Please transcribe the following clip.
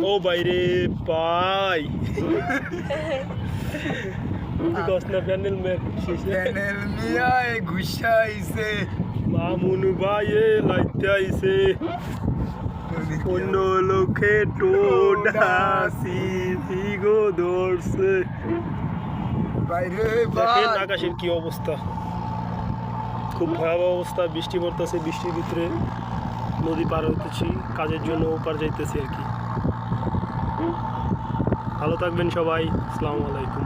ও বাইরে পাই কসনা প্যানেল মে প্যানেল মিয়ায় ঘুষাইছে মামুন ভাইয়ে লাইতে আইছে অন্য লোকে টোডাসি দিগো ধরছে। বাইরে দেখেন আকাশের কি অবস্থা, খুব ভয়াবহ অবস্থা। বৃষ্টি পড়তেছে, বৃষ্টির ভিতরে নদী পার হতেছি, কাজের জন্য ওপার যাইতেছি আর কি। ভালো থাকবেন সবাই, আসসালামু আলাইকুম।